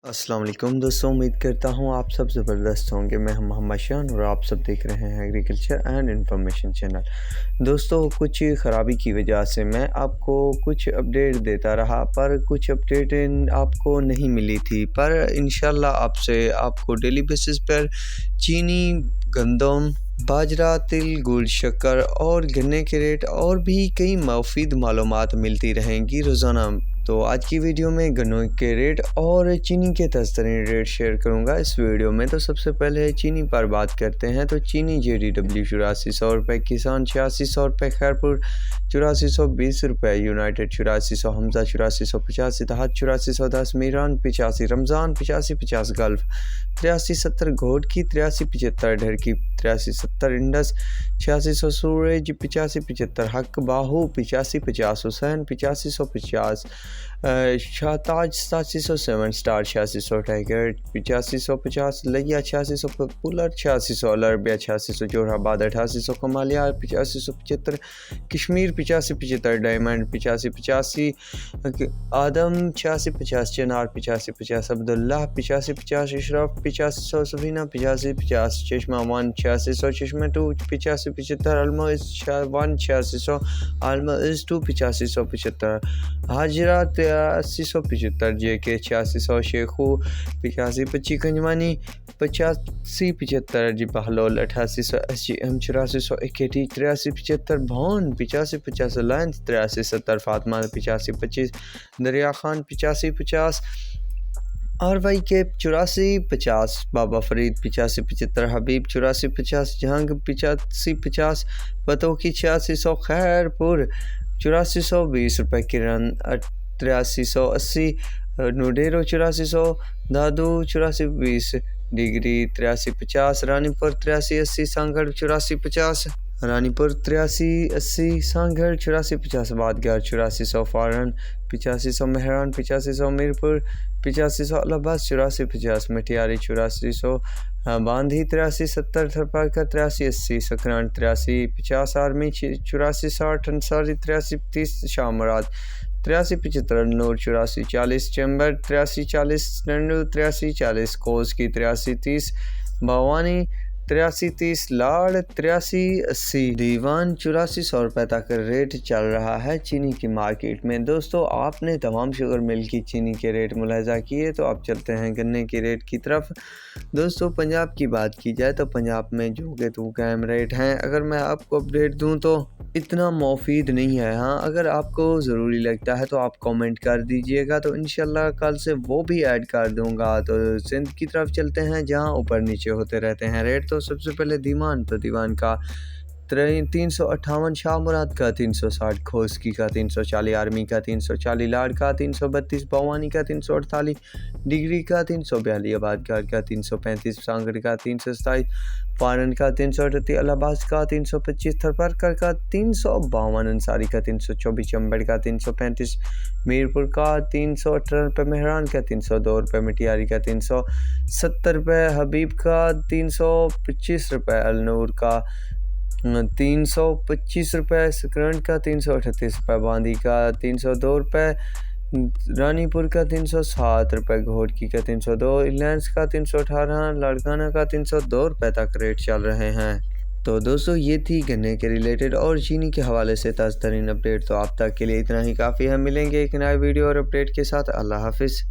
अस्सलाम वालेकुम दोस्तों, उम्मीद करता हूँ आप सब ज़बरदस्त होंगे। मैं मोहम्मद शान और आप सब देख रहे हैं एग्रीकल्चर एंड इंफॉर्मेशन चैनल। दोस्तों, कुछ ख़राबी की वजह से मैं आपको कुछ अपडेट देता रहा, पर कुछ अपडेट आपको नहीं मिली थी। पर इंशाल्लाह आपसे आपको डेली बेसिस पर चीनी, गंदम, बाजरा, तिल, गुड़, शक्कर और गन्ने के रेट और भी कई मुफीद मालूमात मिलती रहेंगी रोज़ाना। तो आज की वीडियो में गन्नों के रेट और चीनी के तरीन रेट शेयर करूंगा इस वीडियो में। तो सबसे पहले चीनी पर बात करते हैं। तो चीनी JDW 8400 रुपये, किसान 8600 रुपये, खैरपुर 8420 रुपये, यूनाइटेड 8400, हमजा 8450, इत्तेहाद 8410, मीरान 85, रमज़ान 8550, गल्फ 8370, घोट की 8375, ढरकी 8370, इंडस 8600, सूरज 8575, हक बाहू 8550, हुसैन 8550, शाहताज 707, स्टार 8600, टाइगर 8550, लिया 8600, पुलर 8600, अलरबिया 8600, जोराबाद 8800, कमालिया 8575, कश्मीर 8575, डायमंड 8585, आदम 8650, चनार 8550, अब्दुल्ला 8550, इशरफ 8500, सफीना 8550, चश्मा 1 8600, चश्मा 2 8575, अलमा 1 8600, अलमा 2 8575, हाजरा 8375, JK 8600, शेखू 8525, कंजवानी 8575, जी बहलोल 8800, SGM 8400, AKT 8375, भौन 8550, लायंस 8370, फातिमा 8525, दरिया खान 8550, RYK 8450, बाबा फरीद 8575, हबीब 8450, जहांग 8550, बतौकी 8600, खैरपुर 8420 रुपये, किरण 8380, नोडेरो 8400, दादू 8420, डिग्री 8350, रानीपुर 8380, सांगड़ 8450, रानीपुर 8380, सांगड़ 8450, बादगार 8400, फारन 8500, मेहरान 8500, मीरपुर 8500, इलाहाबाद 8450, मटियारी 8400, बांधी 8370, थरपारका 8380, सकरान 8350, आर्मी 8460, अंसारी 8330, शामरात 8375, नूर 8440, चैम्बर 8340, नंडू 8340, कोस की 8330, भवानी 8330, लाड़ 8380, दीवान 8400 रुपये तक रेट चल रहा है चीनी की मार्केट में। दोस्तों, आपने तमाम शुगर मिल की चीनी के रेट मुलाहिजा किए, तो आप चलते हैं गन्ने की रेट की तरफ। दोस्तों, पंजाब की बात की जाए तो पंजाब में जो के तो कायम रेट हैं। अगर मैं आपको अपडेट दूं तो इतना मुफीद नहीं है। हाँ, अगर आपको ज़रूरी लगता है तो आप कमेंट कर दीजिएगा, तो इंशाल्लाह कल से वो भी ऐड कर दूंगा। तो सिंध की तरफ चलते हैं, जहाँ ऊपर नीचे होते रहते हैं रेट। तो सबसे पहले दीवान, तो दीवान का 358, शाह मुराद का 360, खोसकी का 340, आर्मी का 340, लाड़ का 332, भवानी का 348, डिग्री का 342, आबादगार का 335, सांगड़ का 327, पारन का 338, इलाहाबाद का 325, थरपरकर का 352, अंसारी का 324, चंबड़ का 335, मीरपुर का 318 रुपये, मेहरान का 302 रुपये, मटियारी का 370 रुपये, हबीब का 325 रुपये, अलनूर का 325 रुपये, सकरंड का 338 रुपये, बांदी का 302 रुपये, रानीपुर का 307 रुपये, घोटकी का 302, इलायंस का 318, लाड़काना का 302 रुपये तक रेट चल रहे हैं। तो दोस्तों, ये थी गन्ने के रिलेटेड और चीनी के हवाले से ताज़ा तरीन अपडेट। तो आप तक के लिए इतना ही काफ़ी है। मिलेंगे एक नए वीडियो और अपडेट के साथ। अल्लाह हाफिज़।